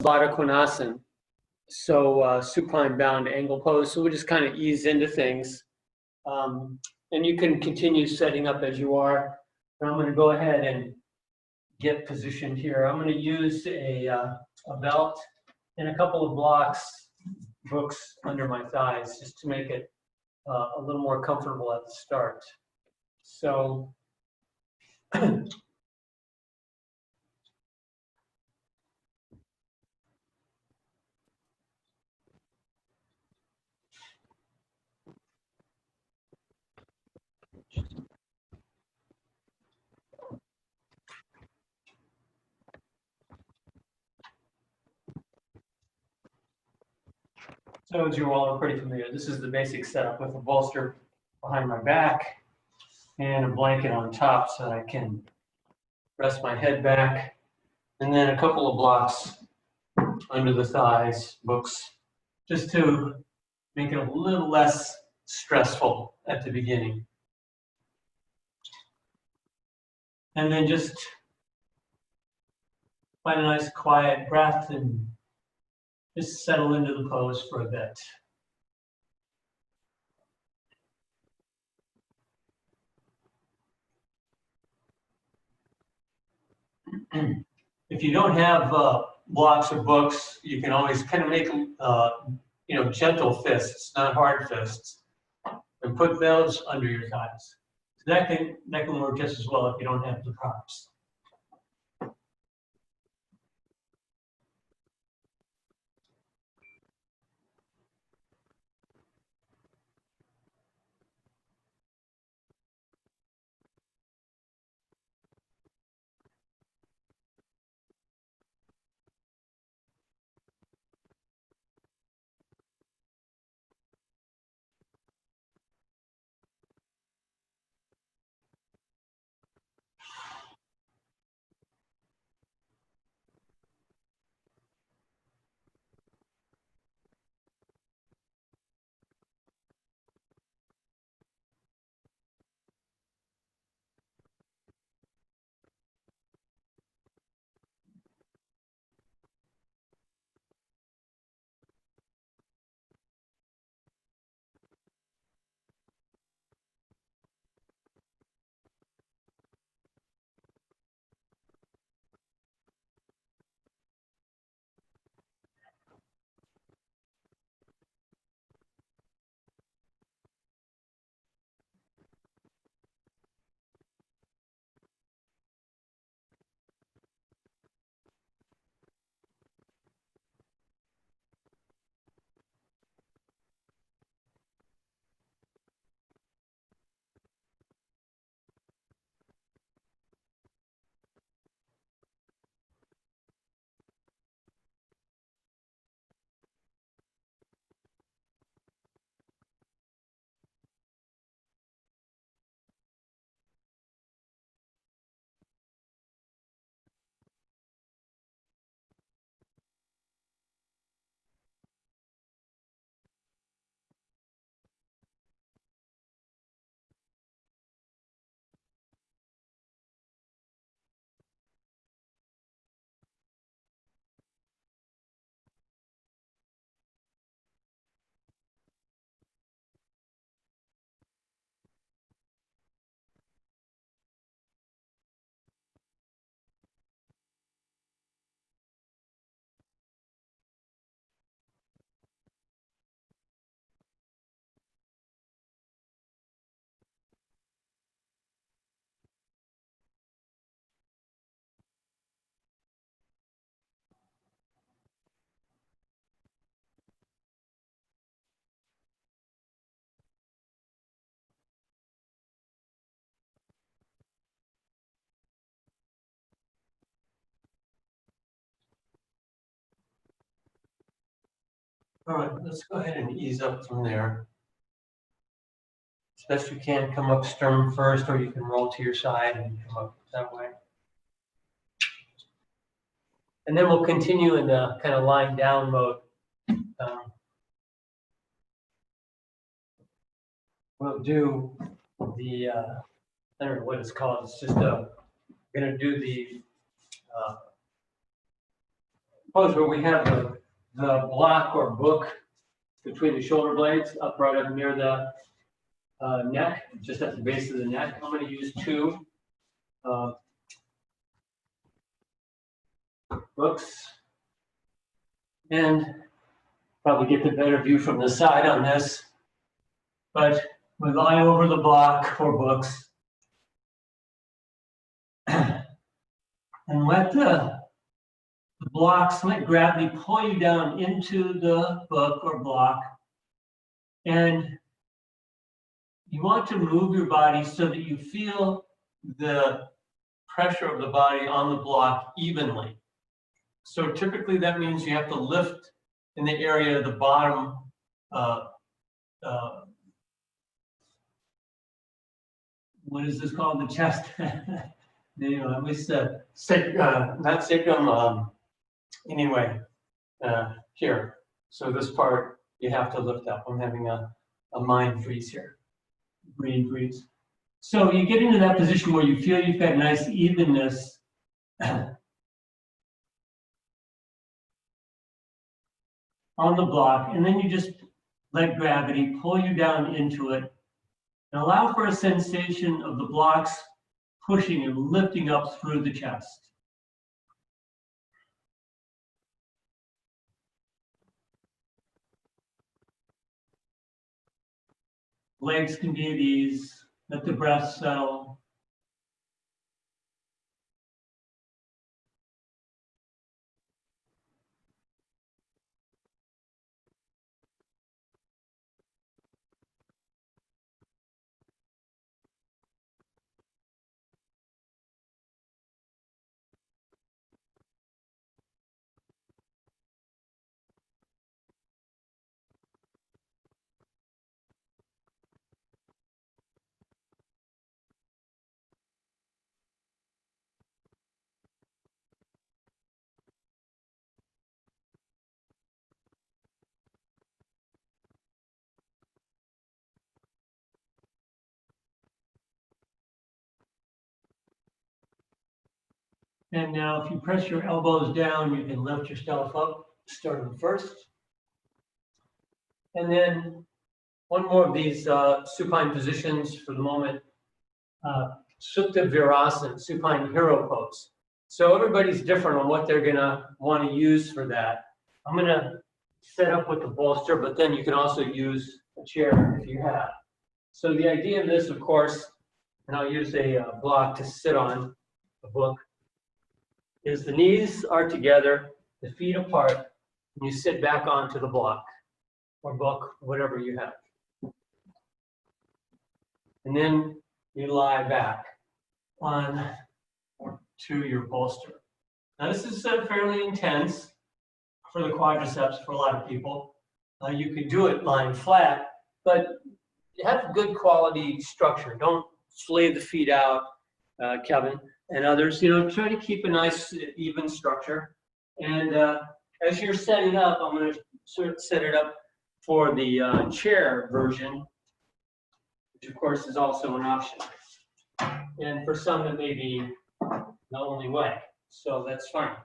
Baddha Konasana, so supine bound angle pose. So we just kind of ease into things. And you can continue setting up as you are. And I'm going to go ahead and get positioned here. I'm going to use a belt and a couple of books under my thighs, just to make it a little more comfortable at the start. So So as you all are pretty familiar, this is the basic setup with a bolster behind my back and a blanket on top so that I can rest my head back. And then a couple of blocks under the thighs, books, just to make it a little less stressful at the beginning. And then just find a nice quiet breath and just settle into the pose for a bit. If you don't have blocks or books, you can always kind of make gentle fists, not hard fists, and put those under your thighs. So that can work just as well if you don't have the props. All right, let's go ahead and ease up from there. As best you can, come up sternum first, or you can roll to your side and come up that way. And then we'll continue in the kind of lying down mode. We'll do the, I don't know what it's called, it's just we're gonna do the pose where we have the block or book between the shoulder blades, right up near the neck, just at the base of the neck. I'm going to use two books and probably get the better view from the side on this, but we lie over the block or books and let the blocks, let gravity pull you down into the book or block, and you want to move your body so that you feel the pressure of the body on the block evenly. So typically that means you have to lift in the area of the bottom, what is this called? The chest. At least not sacrum, anyway, here. So this part you have to lift up. I'm having a mind freeze here, brain freeze. So you get into that position where you feel you've got nice evenness on the block, and then you just let gravity pull you down into it and allow for a sensation of the blocks pushing and lifting up through the chest. Legs can be at ease. Let the breath settle. And now if you press your elbows down, you can lift yourself up, sternum first. And then one more of these supine positions for the moment. Supta Virasana, supine hero pose. So everybody's different on what they're gonna want to use for that. I'm gonna set up with the bolster, but then you can also use a chair if you have. So the idea of this, of course, and I'll use a block to sit on, a book, is the knees are together, the feet apart, and you sit back onto the block or book, whatever you have. And then you lie back on to your bolster. Now this is fairly intense for the quadriceps for a lot of people. You can do it lying flat, but have good quality structure. Don't flay the feet out, Kevin and others. Try to keep a nice even structure. And as you're setting up, I'm going to sort of set it up for the chair version, which of course is also an option. And for some, it may be the only way. So that's fine.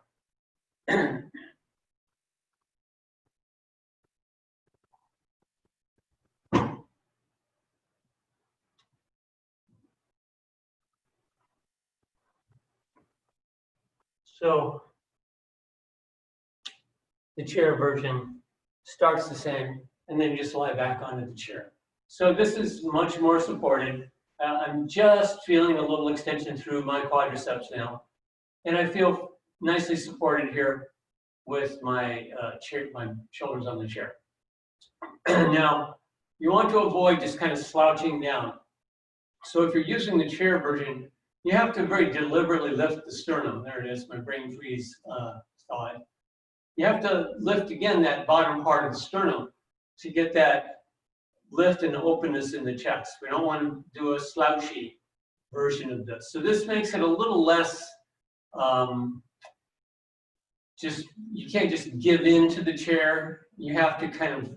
So the chair version starts the same, and then you just lie back onto the chair. So this is much more supported. I'm just feeling a little extension through my quadriceps now, and I feel nicely supported here with my chair, my shoulders on the chair. Now, you want to avoid just kind of slouching down. So if you're using the chair version, you have to very deliberately lift the sternum. There it is, my brain freeze thought. You have to lift again that bottom part of the sternum to get that lift and openness in the chest. We don't want to do a slouchy version of this. So this makes it a little less, you can't just give in to the chair. You have to kind of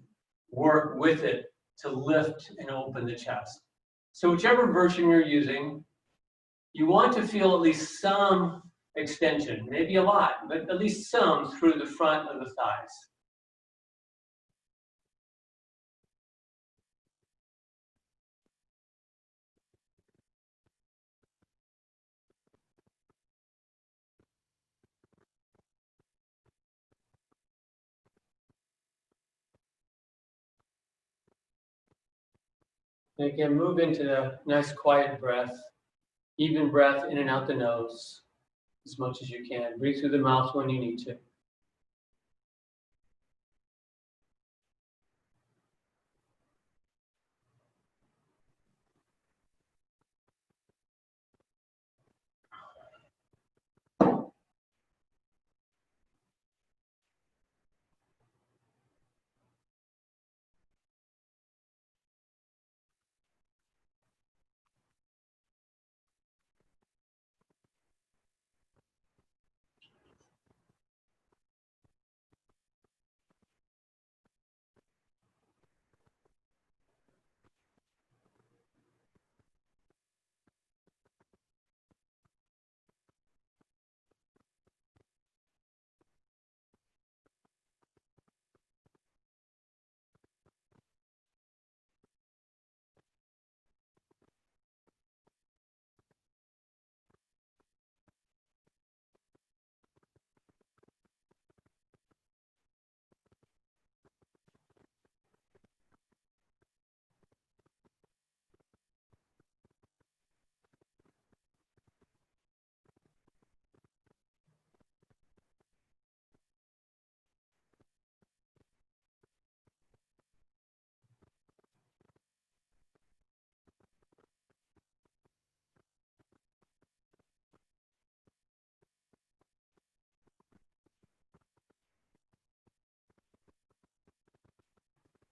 work with it to lift and open the chest. So whichever version you're using, you want to feel at least some extension. Maybe a lot, but at least some through the front of the thighs. And again, move into the nice quiet breath, even breath in and out the nose as much as you can. Breathe through the mouth when you need to.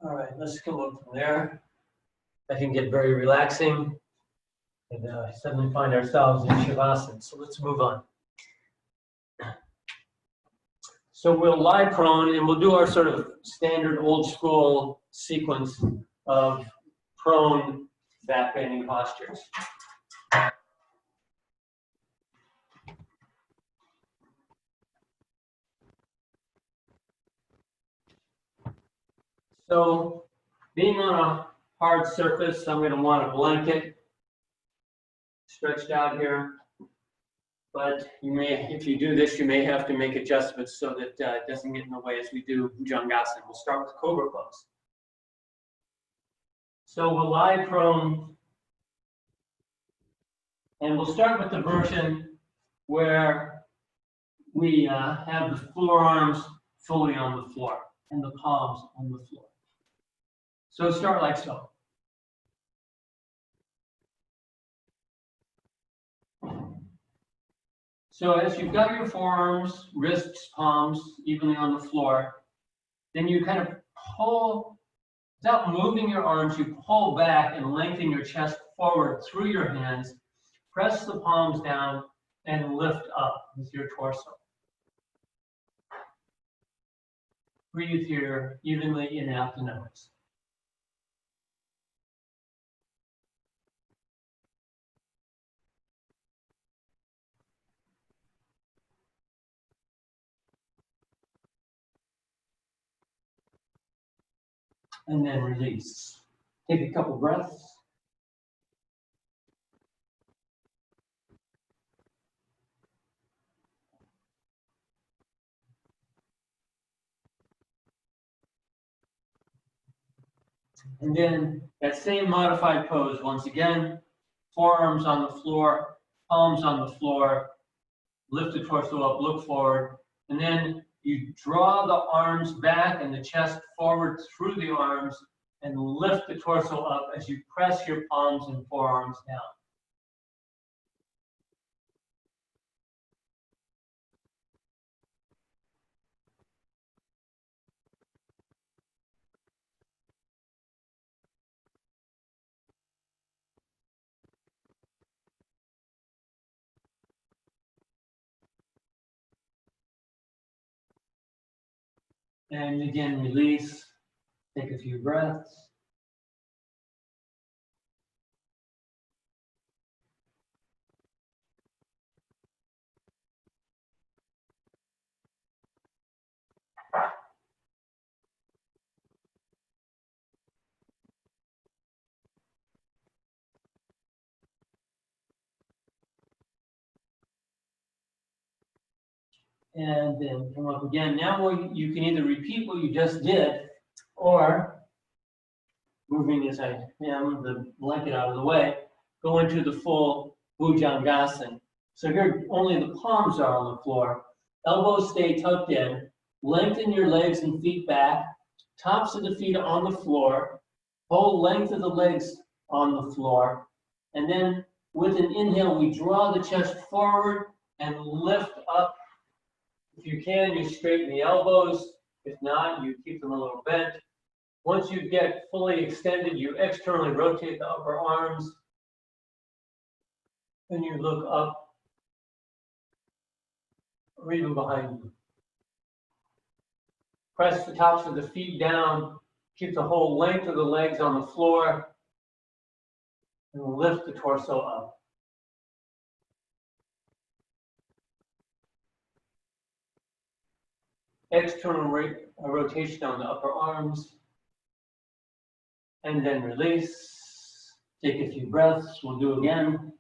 All right, let's come up from there. That can get very relaxing and suddenly find ourselves in Shavasana. So let's move on. So we'll lie prone and we'll do our sort of standard old school sequence of prone back bending postures. So being on a hard surface, I'm going to want a blanket stretched out here. But you may, if you do this, you may have to make adjustments so that it doesn't get in the way as we do Bhujangasana. We'll start with Cobra pose. So we'll lie prone, and we'll start with the version where we have the forearms fully on the floor and the palms on the floor. So start like so. So as you've got your forearms, wrists, palms evenly on the floor, then you kind of pull, without moving your arms, you pull back and lengthen your chest forward through your hands, press the palms down, and lift up with your torso. Breathe here evenly in and out the nose. And then release. Take a couple breaths. And then that same modified pose, once again, forearms on the floor, palms on the floor, lift the torso up, look forward, and then you draw the arms back and the chest forward through the arms and lift the torso up as you press your palms and forearms down. And again, release. Take a few breaths. And then come up again. Now you can either repeat what you just did, or moving as I am the blanket out of the way, go into the full Bhujangasana. So here only the palms are on the floor. Elbows stay tucked in. Lengthen your legs and feet back. Tops of the feet on the floor. Whole length of the legs on the floor. And then with an inhale, we draw the chest forward and lift up. If you can, you straighten the elbows. If not, you keep them a little bent. Once you get fully extended, you externally rotate the upper arms. Then you look up or even behind you. Press the tops of the feet down. Keep the whole length of the legs on the floor. And lift the torso up. External rotation on the upper arms. And then release. Take a few breaths. We'll do again.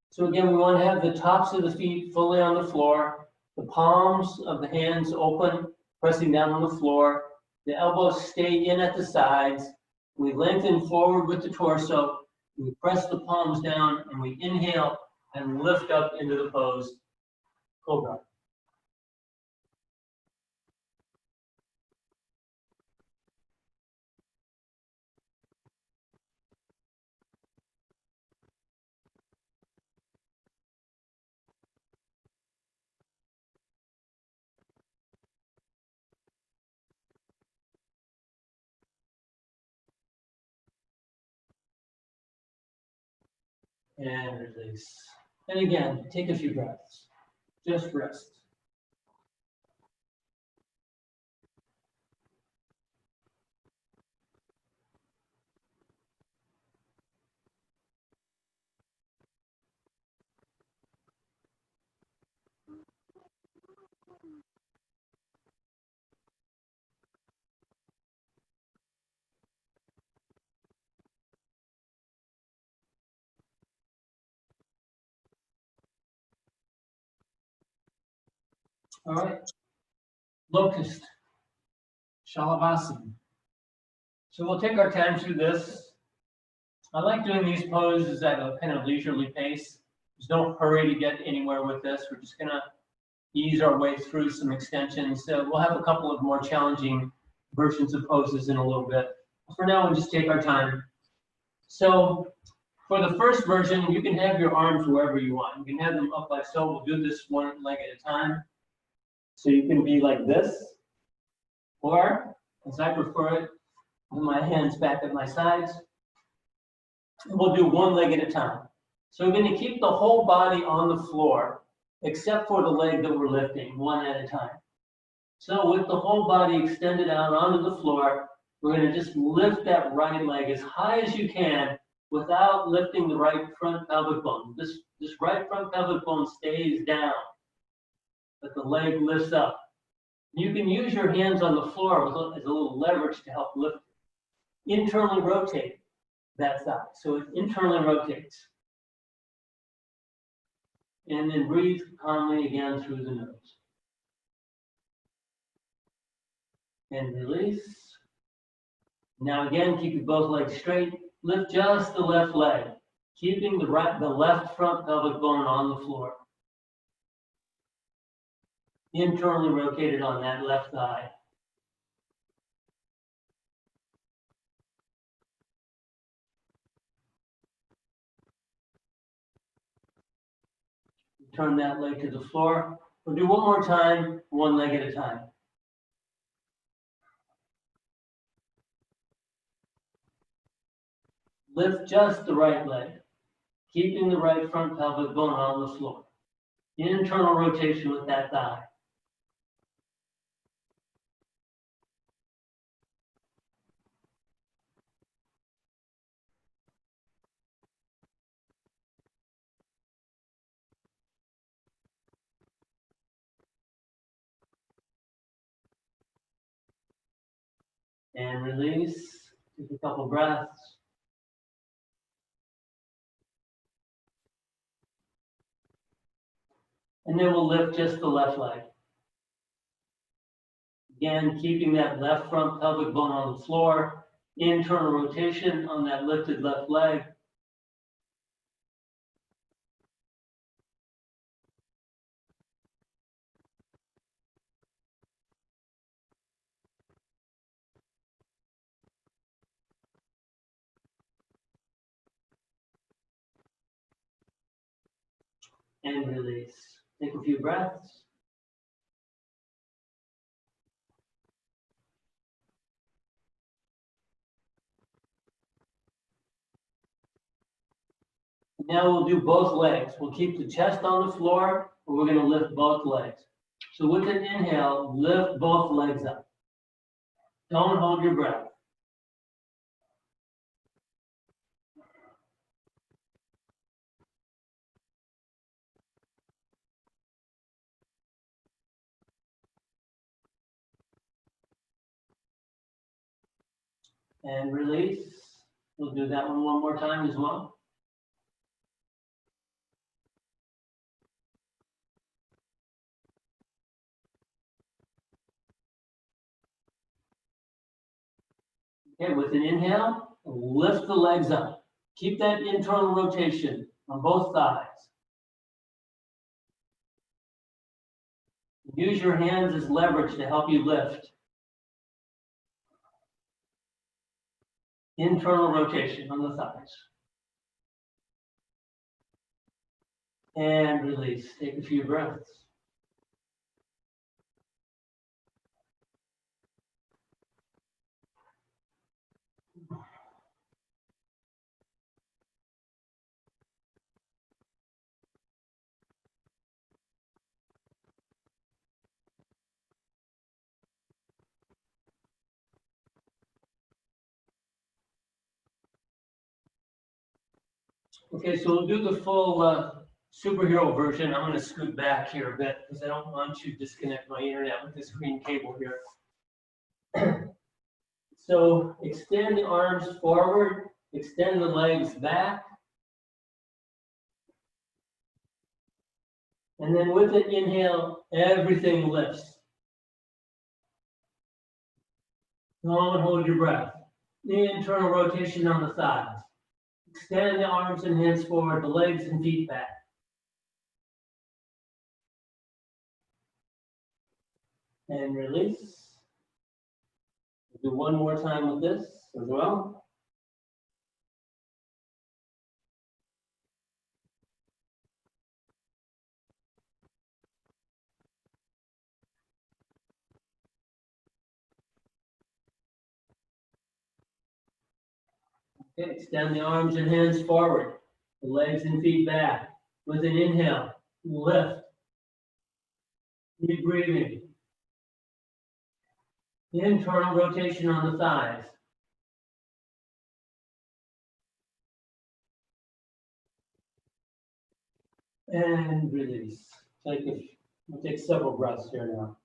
So again, we want to have the tops of the feet fully on the floor, the palms of the hands open, pressing down on the floor. The elbows stay in at the sides. We lengthen forward with the torso. We press the palms down and we inhale and lift up into the pose, Cobra. And release. And again, take a few breaths. Just rest. All right. Locust. Shalabhasana. So we'll take our time through this. I like doing these poses at a kind of leisurely pace. There's no hurry to get anywhere with this. We're just gonna ease our way through some extensions. So we'll have a couple of more challenging versions of poses in a little bit. For now, we'll just take our time. So for the first version, you can have your arms wherever you want. You can have them up like so. We'll do this one leg at a time. So you can be like this, or as I prefer it, with my hands back at my sides. And we'll do one leg at a time. So we're going to keep the whole body on the floor, except for the leg that we're lifting, one at a time. So with the whole body extended out onto the floor, we're going to just lift that right leg as high as you can without lifting the right front pelvic bone. This right front pelvic bone stays down, but the leg lifts up. You can use your hands on the floor as a little leverage to help lift it. Internally rotate that thigh, so it internally rotates. And then breathe calmly again through the nose. And release. Now again, keep both legs straight. Lift just the left leg, keeping the left front pelvic bone on the floor. Internally rotated on that left thigh. Turn that leg to the floor. We'll do one more time, one leg at a time. Lift just the right leg, keeping the right front pelvic bone on the floor. Internal rotation with that thigh. And release. Take a couple breaths. And then we'll lift just the left leg. Again, keeping that left front pelvic bone on the floor. Internal rotation on that lifted left leg. And release. Take a few breaths. Now we'll do both legs. We'll keep the chest on the floor, and we're going to lift both legs. So with an inhale, lift both legs up. Don't hold your breath. And release. We'll do that one more time as well. Okay, with an inhale, lift the legs up. Keep that internal rotation on both thighs. Use your hands as leverage to help you lift. Internal rotation on the thighs. And release. Take a few breaths. Okay, so we'll do the full superhero version. I'm going to scoot back here a bit because I don't want to disconnect my internet with this green cable here. So extend the arms forward, extend the legs back. And then with an inhale, everything lifts. Don't hold your breath. The internal rotation on the thighs. Extend the arms and hands forward, the legs and feet back. And release. We'll do one more time with this as well. Okay, extend the arms and hands forward, the legs and feet back. With an inhale, lift. Keep breathing. Internal rotation on the thighs. And release. We'll take several breaths here now.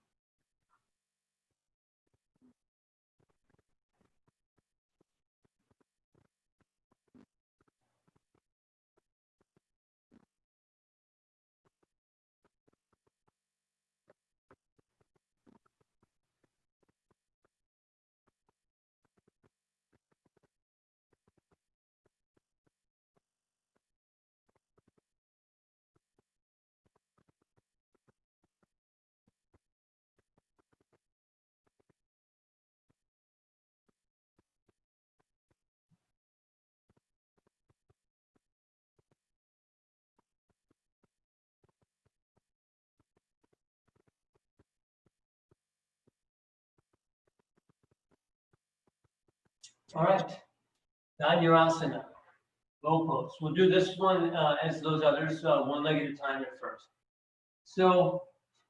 All right, Dhanurasana, low pose. We'll do this one as those others, one leg at a time at first. So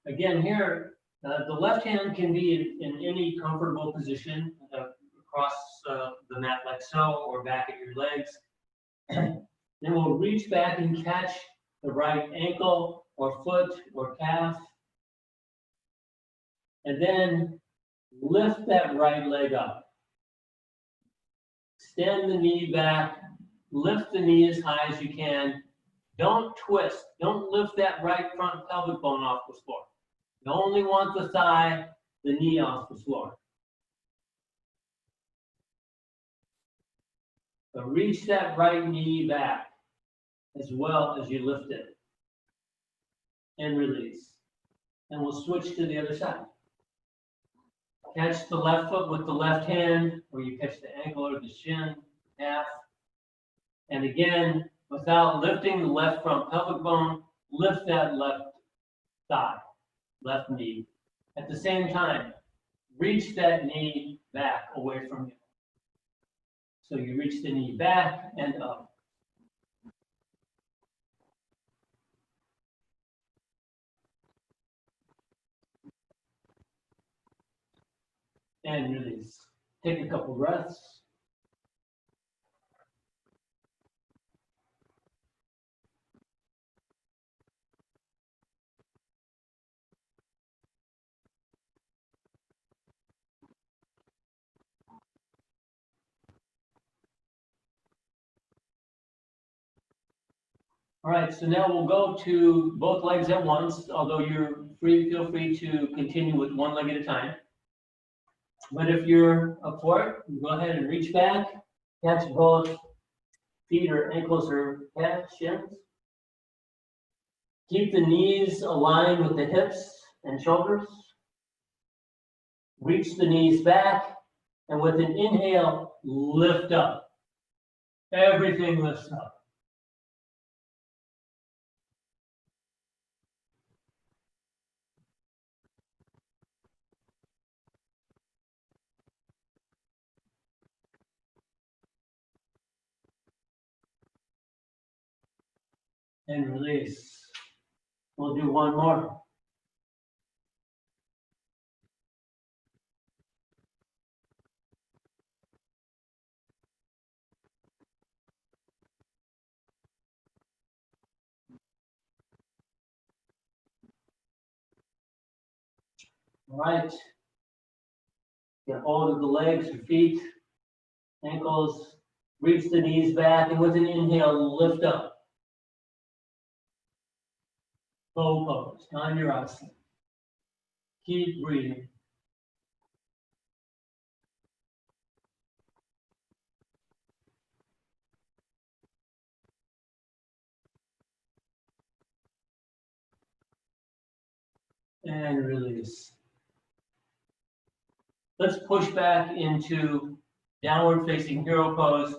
again here, the left hand can be in any comfortable position across the mat like so, or back at your legs. Then we'll reach back and catch the right ankle or foot or calf. And then lift that right leg up. Extend the knee back. Lift the knee as high as you can. Don't twist. Don't lift that right front pelvic bone off the floor. You only want the thigh, the knee off the floor. So reach that right knee back as well as you lift it. And release. And we'll switch to the other side. Catch the left foot with the left hand, or you catch the ankle or the shin, calf. And again, without lifting the left front pelvic bone, lift that left thigh, left knee. At the same time, reach that knee back away from you. So you reach the knee back and up. And release. Take a couple breaths. All right, so now we'll go to both legs at once, although feel free to continue with one leg at a time. But if you're up for it, go ahead and reach back, catch both feet or ankles or calves, shins. Keep the knees aligned with the hips and shoulders. Reach the knees back, and with an inhale, lift up. Everything lifts up. And release. We'll do one more. All right. Get hold of the legs or feet, ankles, reach the knees back, and with an inhale, lift up. Bow pose, Dhanurasana. Keep breathing. And release. Let's push back into downward facing hero pose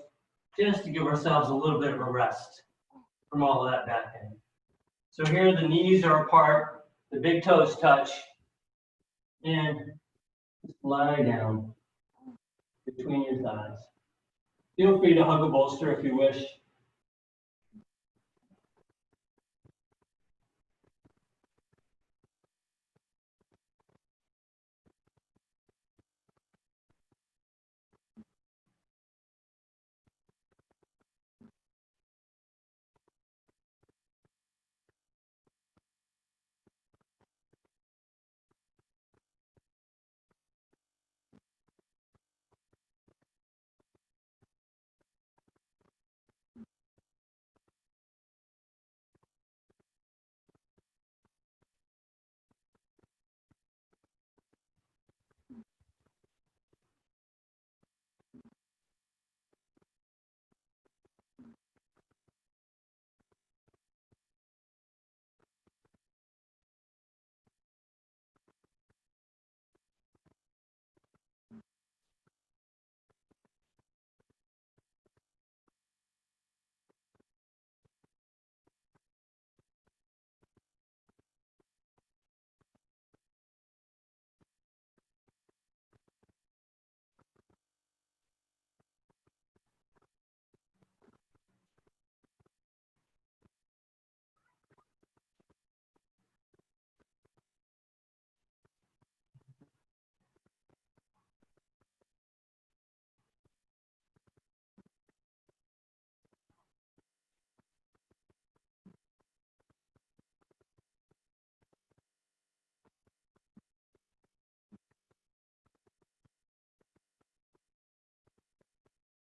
just to give ourselves a little bit of a rest from all of that back end. So here the knees are apart, the big toes touch, and just lie down between your thighs. Feel free to hug a bolster if you wish.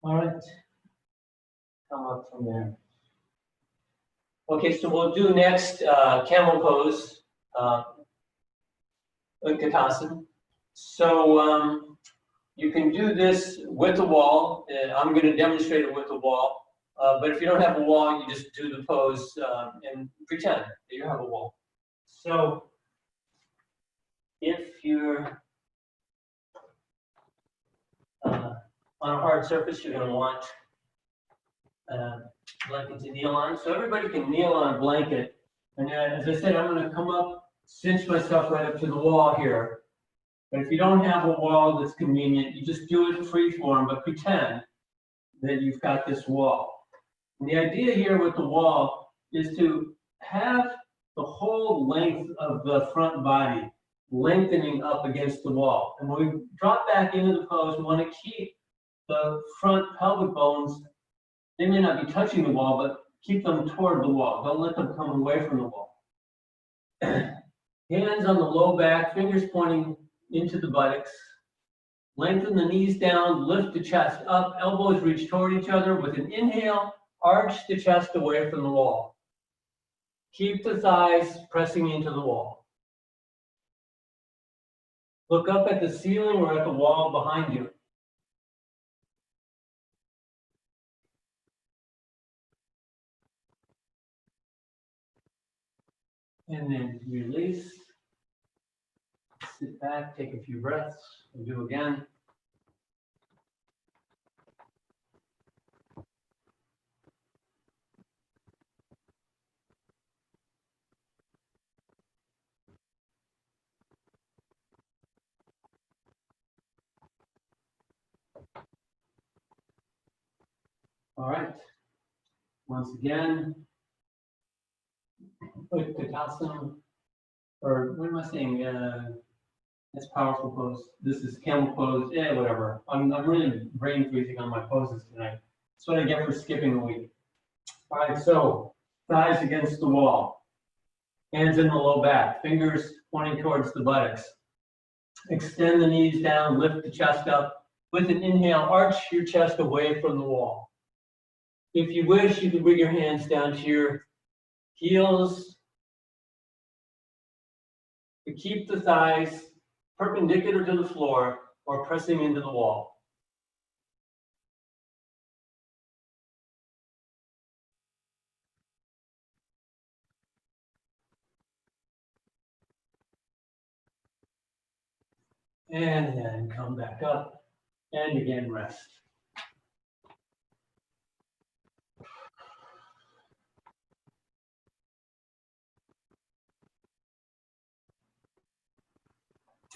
All right, come up from there. Okay, so we'll do next camel pose, Utkatasana. So you can do this with a wall. I'm going to demonstrate it with a wall. But if you don't have a wall, you just do the pose and pretend that you have a wall. So if you're on a hard surface, you're going to want a blanket to kneel on. So everybody can kneel on a blanket. And as I said, I'm going to come up, cinch myself right up to the wall here. But if you don't have a wall that's convenient, you just do it free form, but pretend that you've got this wall. And the idea here with the wall is to have the whole length of the front body lengthening up against the wall. And when we drop back into the pose, we want to keep the front pelvic bones, they may not be touching the wall, but keep them toward the wall. Don't let them come away from the wall. Hands on the low back, fingers pointing into the buttocks. Lengthen the knees down, lift the chest up, elbows reach toward each other. With an inhale, arch the chest away from the wall. Keep the thighs pressing into the wall. Look up at the ceiling or at the wall behind you. And then release. Sit back, take a few breaths, and do again. All right. Once again, Utkatasana, or what am I saying? That's powerful pose. This is camel pose. Yeah, whatever. I'm really brain freezing on my poses tonight. That's what I get for skipping a week. All right, so thighs against the wall, hands in the low back, fingers pointing towards the buttocks. Extend the knees down, lift the chest up. With an inhale, arch your chest away from the wall. If you wish, you can bring your hands down to your heels to keep the thighs perpendicular to the floor or pressing into the wall. And then come back up and again rest.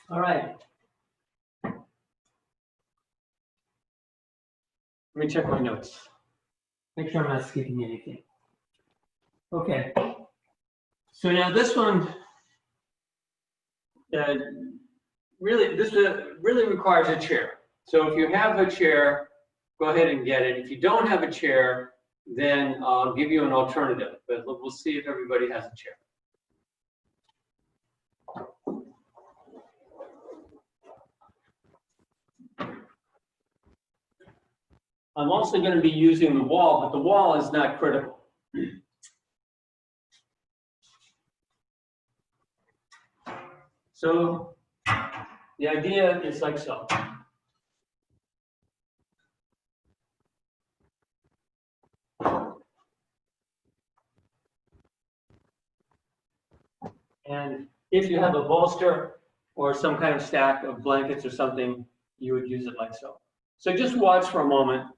All right. Let me check my notes. Make sure I'm not skipping anything. Okay. So now this one, really requires a chair. So if you have a chair, go ahead and get it. If you don't have a chair, then I'll give you an alternative. But we'll see if everybody has a chair. I'm also going to be using the wall, but the wall is not critical. So the idea is like so. And if you have a bolster or some kind of stack of blankets or something, you would use it like so. So just watch for a moment.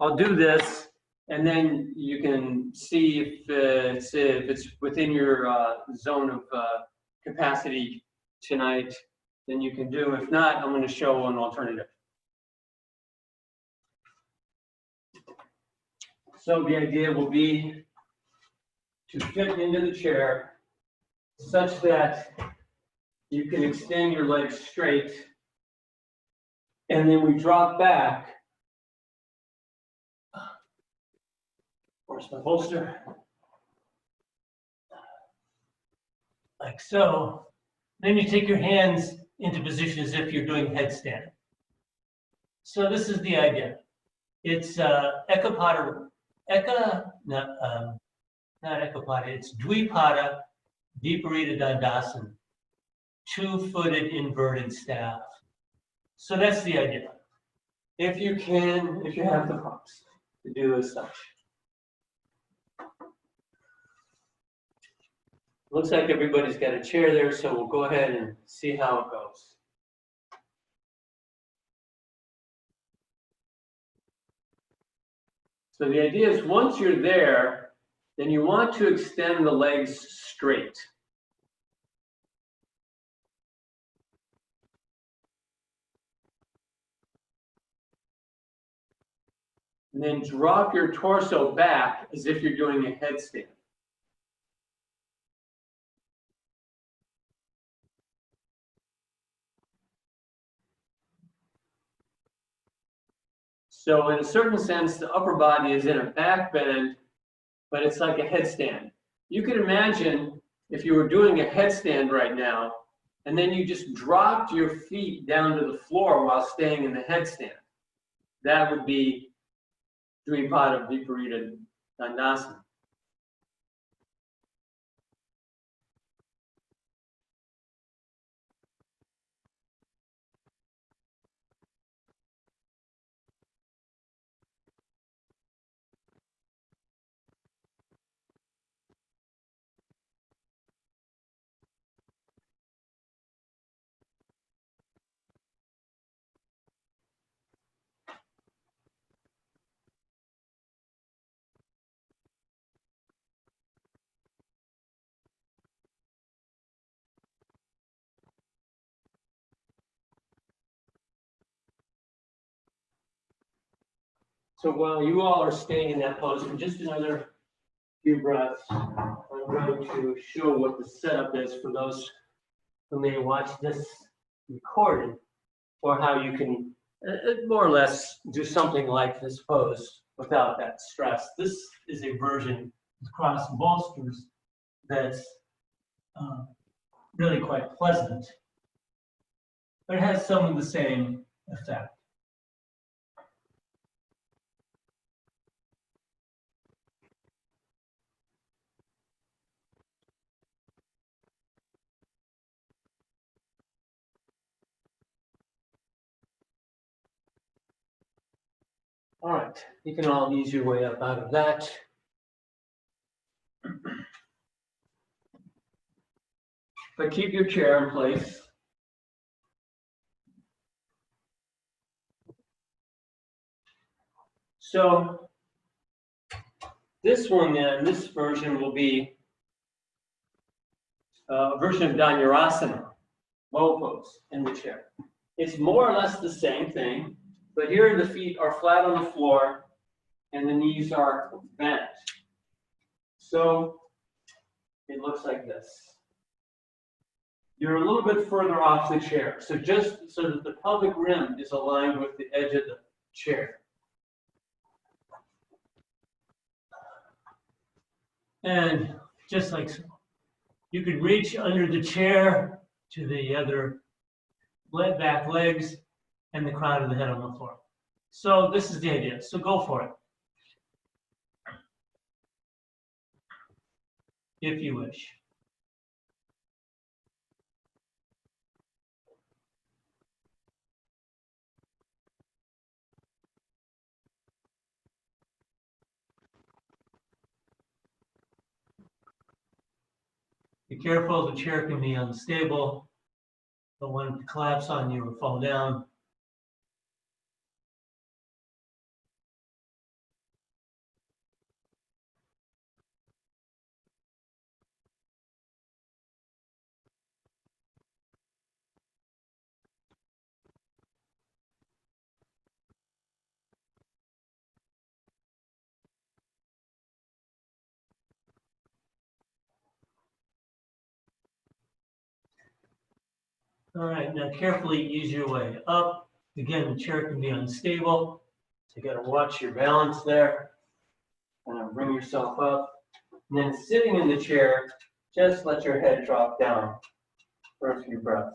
I'll do this, and then you can see if it's within your zone of capacity tonight, then you can do. If not, I'm going to show an alternative. So the idea will be to fit into the chair such that you can extend your legs straight, and then we drop back. Where's my bolster? Like so. Then you take your hands into position as if you're doing headstand. So this is the idea. It's not Ekapada, it's Dvipada Viparita Dandasana, two-footed inverted staff. So that's the idea. If you have the props to do as such. Looks like everybody's got a chair there, so we'll go ahead and see how it goes. So the idea is once you're there, then you want to extend the legs straight. And then drop your torso back as if you're doing a headstand. So in a certain sense, the upper body is in a back bend, but it's like a headstand. You could imagine if you were doing a headstand right now, and then you just dropped your feet down to the floor while staying in the headstand. That would be Dvipada Viparita Dandasana. So while you all are staying in that pose for just another few breaths, I'm going to show what the setup is for those who may watch this recorded, or how you can more or less do something like this pose without that stress. This is a version with cross bolsters that's really quite pleasant, but it has some of the same effect. All right, you can all ease your way up out of that. But keep your chair in place. So this one then, this version will be a version of Dhanurasana, low pose in the chair. It's more or less the same thing, but here the feet are flat on the floor and the knees are bent. So it looks like this. You're a little bit further off the chair, so just so that the pelvic rim is aligned with the edge of the chair. And just like so, you could reach under the chair to the other back legs and the crown of the head on the floor. So this is the idea. So go for it, if you wish. Be careful, the chair can be unstable. Don't want it to collapse on you or fall down. All right, now carefully ease your way up. Again, the chair can be unstable, so you got to watch your balance there. And bring yourself up. And then sitting in the chair, just let your head drop down for a few breaths.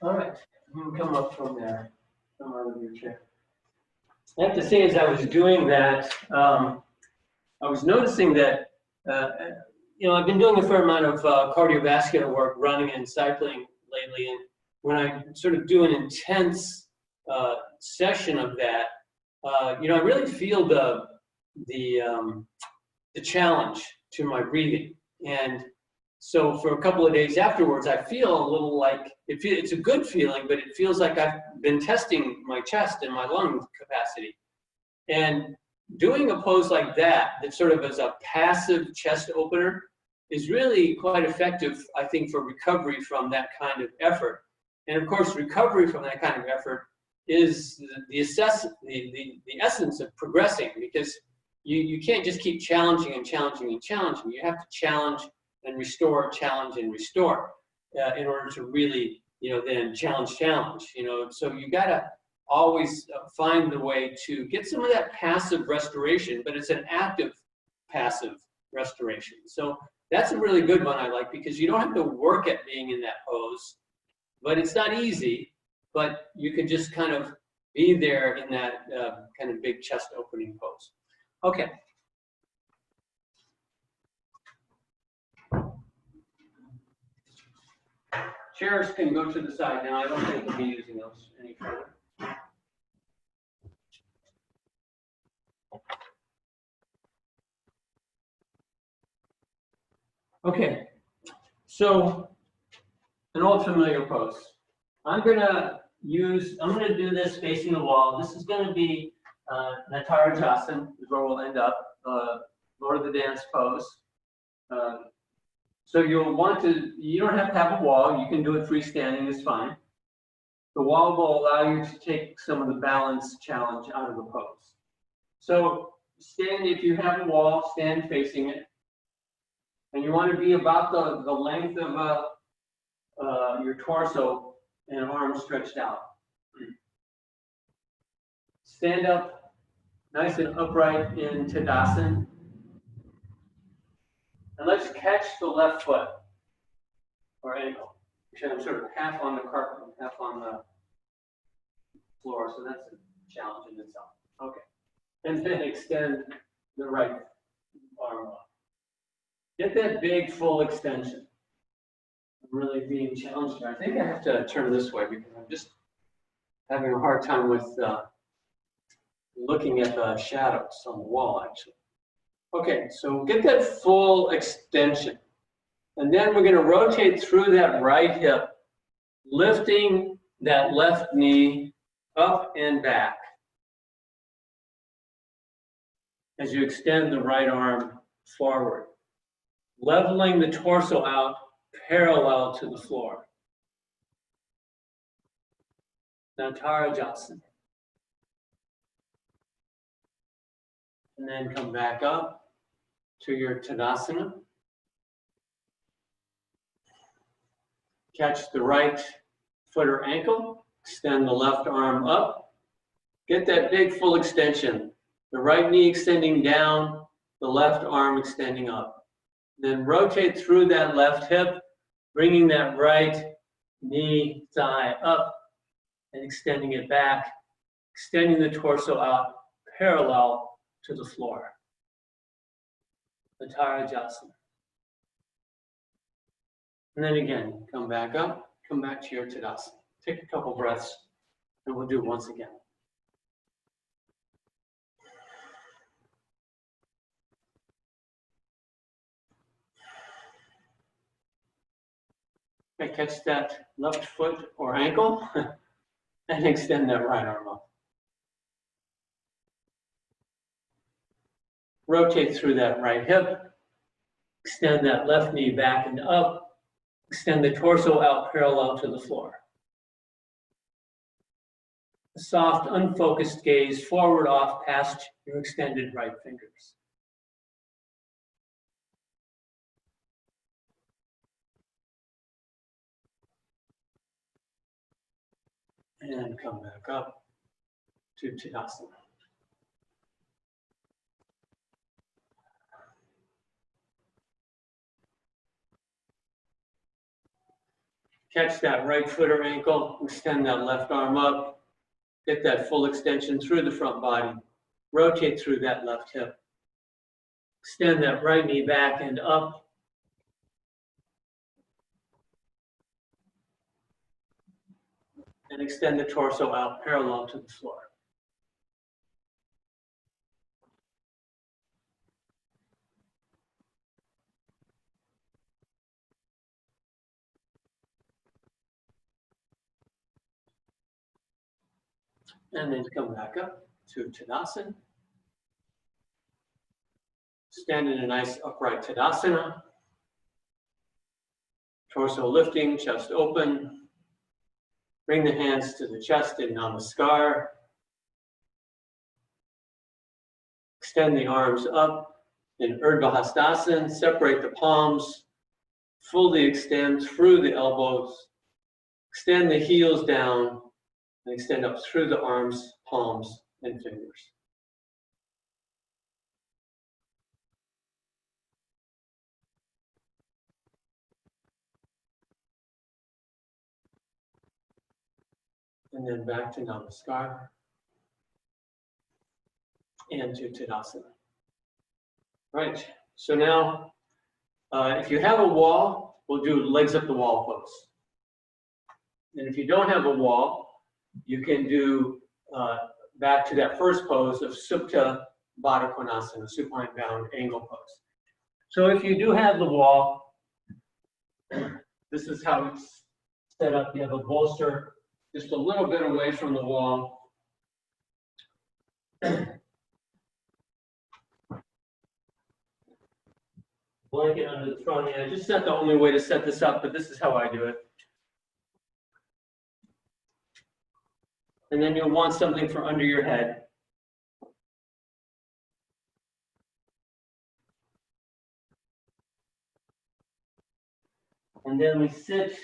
All right, you can come up from there, come out of your chair. I have to say, as I was doing that, I was noticing that, I've been doing a fair amount of cardiovascular work, running and cycling lately, and when I sort of do an intense session of that, I really feel the challenge to my breathing. And so for a couple of days afterwards, I feel a little like, it's a good feeling, but it feels like I've been testing my chest and my lung capacity. And doing a pose like that sort of as a passive chest opener, is really quite effective, I think, for recovery from that kind of effort. And of course, recovery from that kind of effort is the essence of progressing, because you can't just keep challenging and challenging and challenging. You have to challenge and restore, challenge and restore in order to really, then challenge. So you gotta always find the way to get some of that passive restoration, but it's an active passive restoration. So that's a really good one I like, because you don't have to work at being in that pose, but it's not easy, but you can just kind of be there in that kind of big chest opening pose. Okay. Chairs can go to the side now. I don't think we'll be using those any further. Okay, so an old familiar pose. I'm gonna do this facing the wall. This is gonna be Natarajasana, is where we'll end up, Lord of the Dance pose. So you don't have to have a wall, you can do it freestanding, it's fine. The wall will allow you to take some of the balance challenge out of the pose. So stand, if you have a wall, stand facing it. And you want to be about the length of your torso and arms stretched out. Stand up nice and upright in Tadasana. And let's catch the left foot or ankle. I'm sort of half on the carpet, half on the floor, so that's a challenge in itself. Okay. And then extend the right arm up. Get that big full extension. I'm really being challenged here. I think I have to turn this way because I'm just having a hard time with looking at the shadows on the wall, actually. Okay, so get that full extension. And then we're going to rotate through that right hip, lifting that left knee up and back as you extend the right arm forward, leveling the torso out parallel to the floor. Natarajasana. And then come back up to your Tadasana. Catch the right foot or ankle, extend the left arm up. Get that big full extension. The right knee extending down, the left arm extending up. Then rotate through that left hip, bringing that right knee, thigh up, and extending it back, extending the torso out parallel to the floor. Natarajasana. And then again, come back up, come back to your Tadasana. Take a couple breaths, and we'll do it once again. Okay, catch that left foot or ankle, and extend that right arm up. Rotate through that right hip, extend that left knee back and up, extend the torso out parallel to the floor. A soft, unfocused gaze forward off past your extended right fingers. And come back up to Tadasana. Catch that right foot or ankle, extend that left arm up, get that full extension through the front body, rotate through that left hip. Extend that right knee back and up. And extend the torso out parallel to the floor. And then come back up to Tadasana. Stand in a nice upright Tadasana. Torso lifting, chest open. Bring the hands to the chest in Namaskar. Extend the arms up in Urdhva Hastasana. Separate the palms. Fully extend through the elbows. Extend the heels down and extend up through the arms, palms, and fingers. And then back to Namaskar and to Tadasana. Right, so now if you have a wall, we'll do legs up the wall pose. And if you don't have a wall, you can do back to that first pose of Supta Baddha Konasana, supine bound angle pose. So if you do have the wall, this is how it's set up. You have a bolster just a little bit away from the wall. Blanket under the front edge. It's not the only way to set this up, but this is how I do it. And then you'll want something for under your head. And then we sit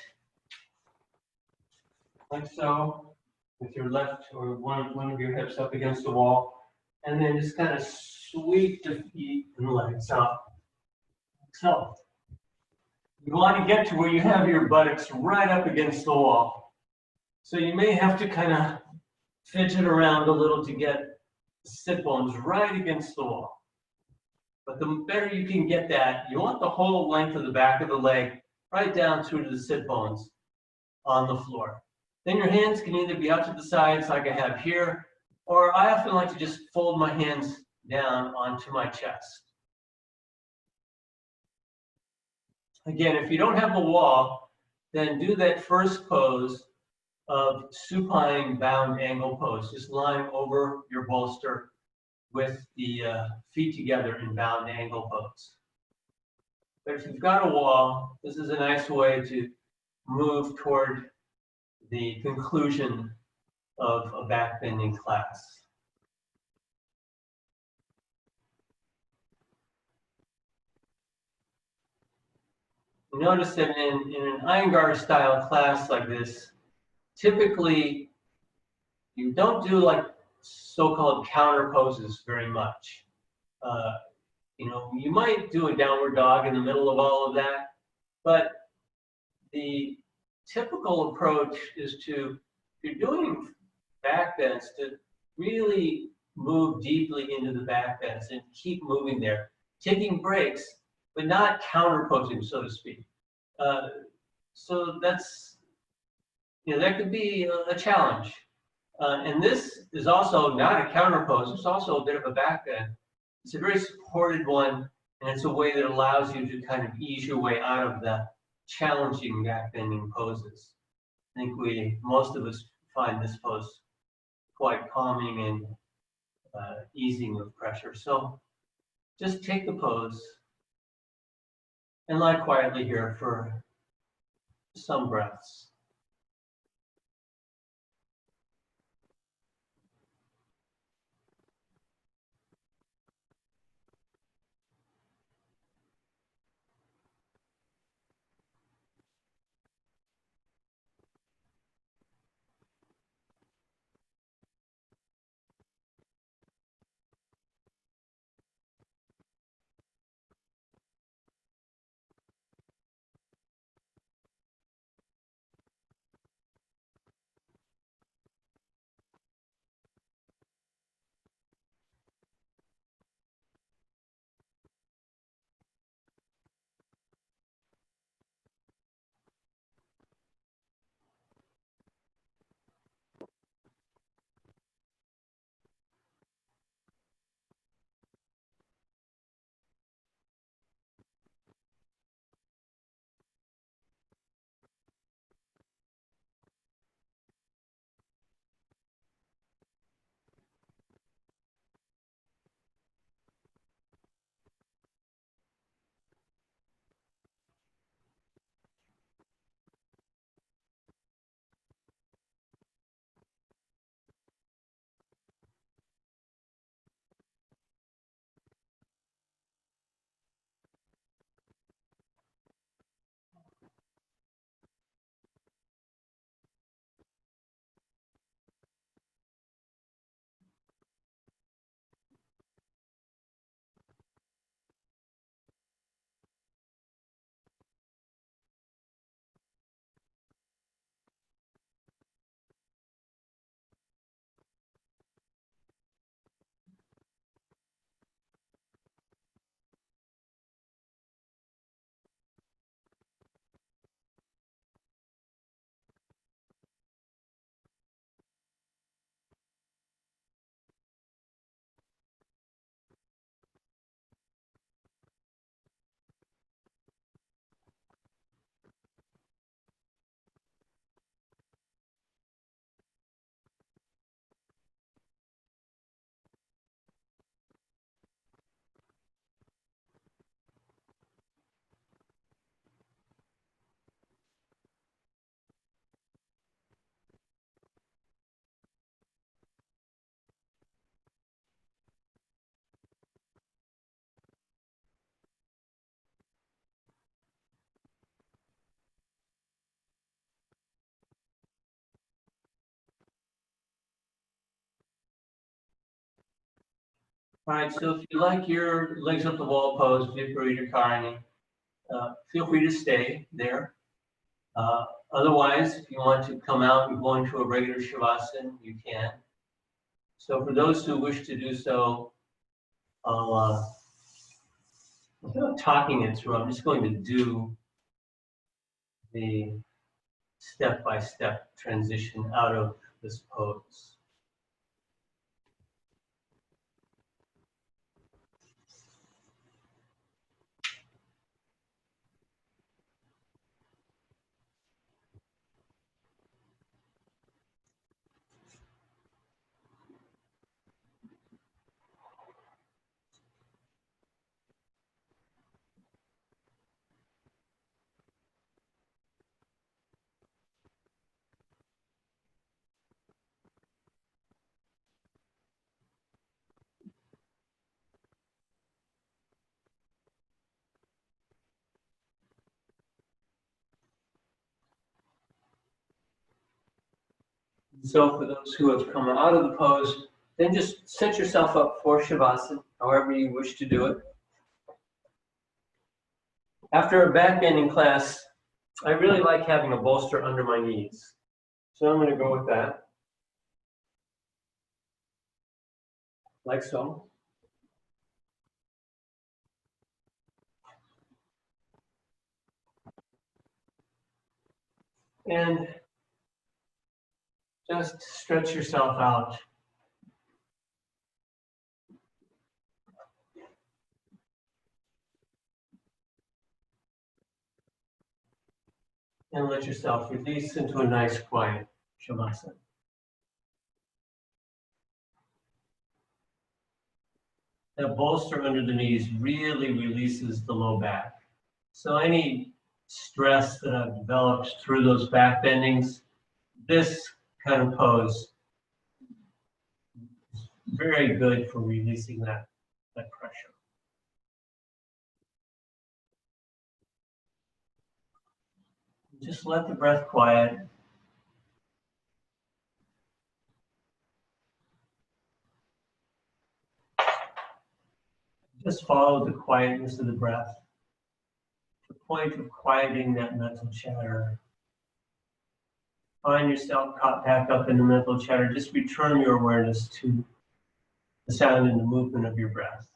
like so, with your left or one of your hips up against the wall. And then just kind of sweep the feet and legs up. So you want to get to where you have your buttocks right up against the wall. So you may have to kind of fidget around a little to get the sit bones right against the wall. But the better you can get that, you want the whole length of the back of the leg right down through to the sit bones on the floor. Then your hands can either be out to the sides like I have here, or I often like to just fold my hands down onto my chest. Again, if you don't have a wall, then do that first pose of supine bound angle pose, just lying over your bolster with the feet together in bound angle pose. But if you've got a wall, this is a nice way to move toward the conclusion of a back bending class. Notice that in an Iyengar style class like this, typically you don't do like so-called counter poses very much. You might do a downward dog in the middle of all of that, but the typical approach is to, if you're doing back bends, to really move deeply into the back bends and keep moving there, taking breaks, but not counter posing, so to speak. So that's, that could be a challenge. And this is also not a counter pose, it's also a bit of a back bend. It's a very supported one, and it's a way that allows you to kind of ease your way out of the challenging back bending poses. I think most of us find this pose quite calming and easing of pressure. So just take the pose and lie quietly here for some breaths. All right, so if you like your legs up the wall pose, if you're your car, feel free to stay there. Otherwise, if you want to come out and go into a regular Shavasana, you can. So for those who wish to do so, instead of talking it through, I'm just going to do the step-by-step transition out of this pose. So for those who have come out of the pose, then just set yourself up for Shavasana, however you wish to do it. After a back bending class, I really like having a bolster under my knees. So I'm going to go with that, like so. And just stretch yourself out. And let yourself release into a nice, quiet Shavasana. That bolster under the knees really releases the low back. So any stress that I've developed through those back bendings, this kind of pose is very good for releasing that pressure. Just let the breath quiet. Just follow the quietness of the breath to the point of quieting that mental chatter. Find yourself caught back up in the mental chatter. Just return your awareness to the sound and the movement of your breath.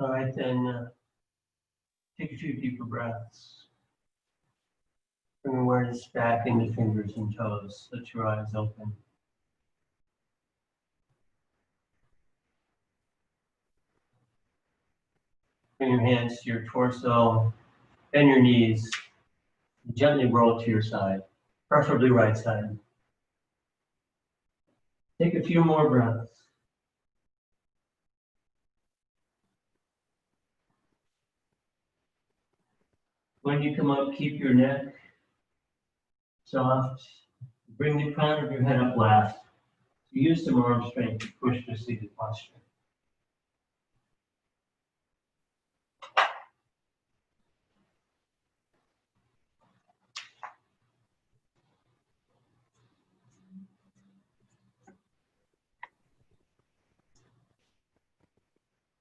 All right, then take a few deeper breaths. Bring awareness back into fingers and toes. Let your eyes open. Bring your hands to your torso, bend your knees, gently roll to your side, preferably right side. Take a few more breaths. When you come up, keep your neck soft. Bring the crown of your head up last. Use some arm strength to push to seated posture.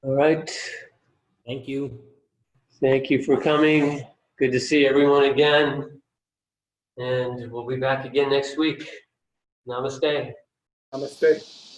All right. Thank you. Thank you for coming. Good to see everyone again. And we'll be back again next week. Namaste. Namaste.